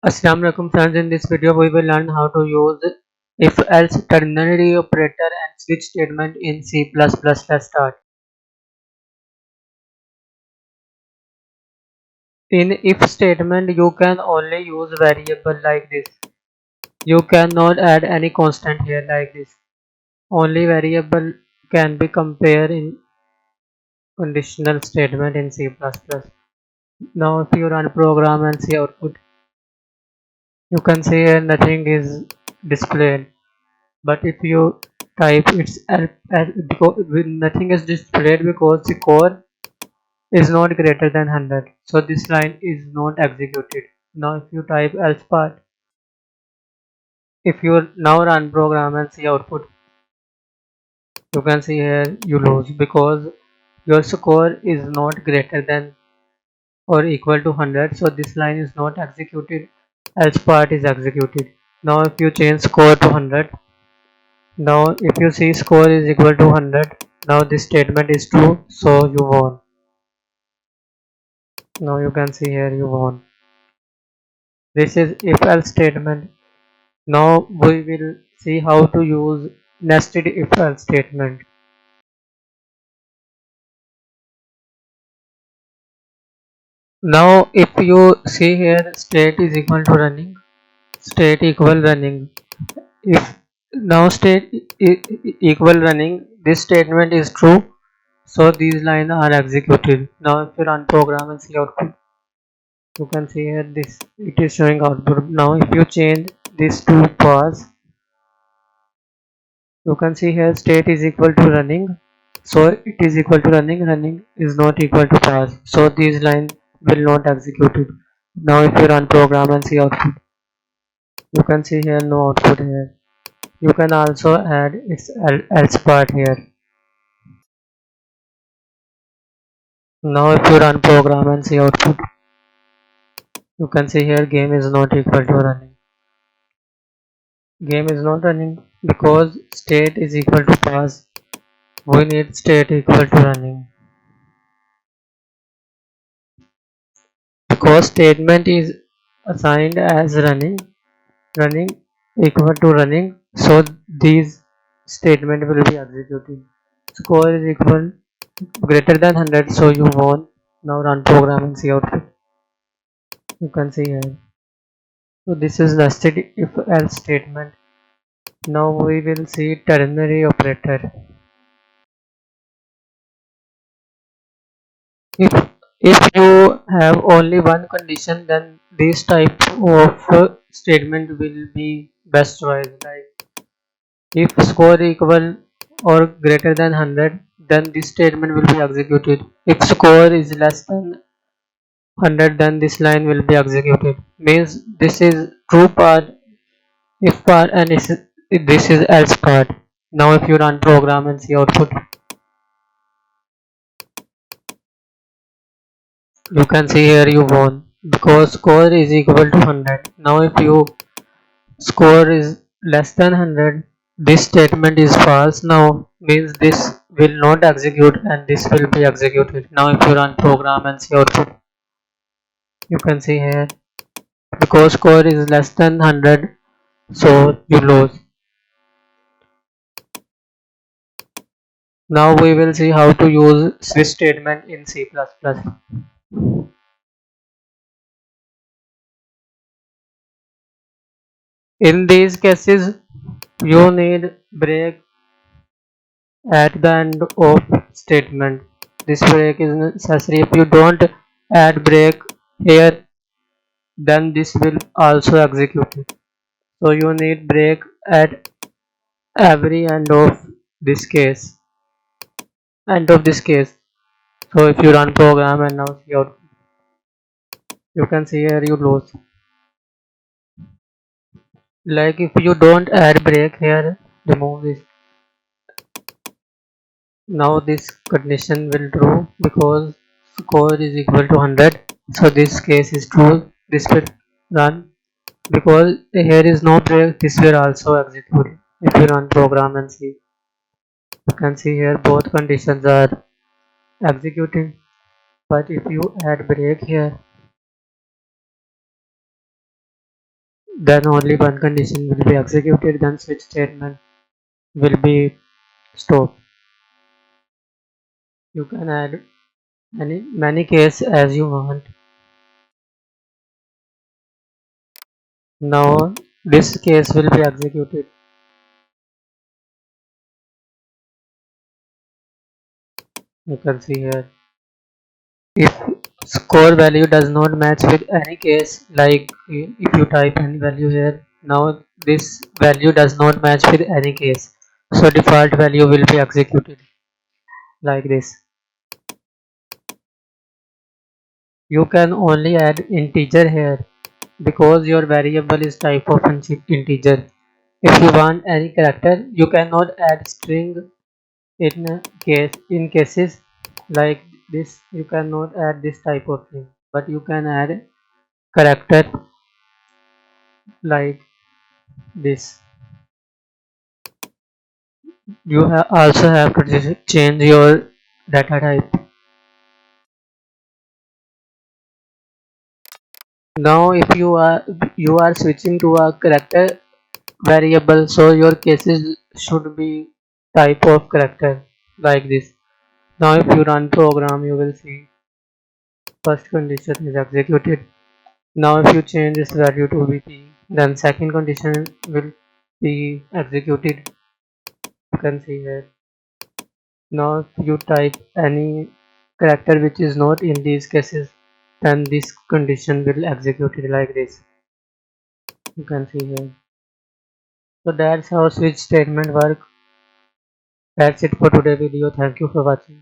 Assalamu alaikum friends, in this video we will learn how to use if else ternary operator and switch statement in C++. Let's start. In if statement you can only use variable like this. You cannot add any constant here like this. Only variable can be compared in conditional statement in C++. Now if you run program and see output, you can see here nothing is displayed. But if you type it's because nothing is displayed because the score is not greater than 100, so this line is not executed. Now if you type else part, if you now run program and see output, you can see here you lose because your score is not greater than or equal to 100, so this line is not executed, else part is executed. Now if you change score to 100, now if you see score is equal to 100, now this statement is true, so you won. Now you can see here you won. This is if else statement. Now we will see how to use nested if else statement. Now if you see here state is equal to running, state equal running. If now state equal running, this statement is true, so these lines are executed. Now if you run program and see output, you can see here this it is showing output. Now if you change this to pause, you can see here state is equal to running, so it is equal to running is not equal to pause, so these lines will not execute it. Now if you run program and see output, you can see here no output here. You can also add its else part here. Now if you run program and see output, you can see here game is not equal to running. Game is not running because state is equal to pause. We need state equal to running because statement is assigned as running equal to running, so these statement will be executed. Score is equal greater than 100, so you won. Now run program and see output. You can see here. So this is nested if else statement. Now we will see ternary operator. If if you have only one condition, then this type of statement will be best choice. Like if score equal or greater than 100, then this statement will be executed. If score is less than 100, then this line will be executed. Means this is true part, if part, and this is else part. Now if you run program and see output, you can see here you won because score is equal to 100. Now if you score is less than 100, this statement is false. Now means this will not execute and this will be executed. Now if you run program and see output, you can see here because score is less than 100, so you lose. Now we will see how to use switch statement in C++. In these cases, you need break at the end of statement. This break is necessary. If you don't add break here, then this will also execute it. So you need break at every end of this case. End of this case. So if you run program and now see out, you can see here you lose. Like if you don't add break here, remove this. Now this condition will true because score is equal to 100. So this case is true. This will run because here is no break. This will also execute. If you run program and see, you can see here both conditions are executing. But if you add break here, then only one condition will be executed, then switch statement will be stopped. You can add many case as you want. Now this case will be executed. You can see here. If score value does not match with any case, like if you type any value here, now this value does not match with any case. So default value will be executed like this. You can only add integer here because your variable is type of integer. If you want any character, you cannot add string in cases like this. You cannot add this type of thing, but you can add character like this. You also have to change your data type. Now if you are switching to a character variable, so your cases should be type of character like this. Now if you run program, you will see first condition is executed. Now if you change this value to BP, then second condition will be executed. You can see here. Now if you type any character which is not in these cases, then this condition will execute it like this. You can see here. So that's how switch statement work. That's it for today video. Thank you for watching.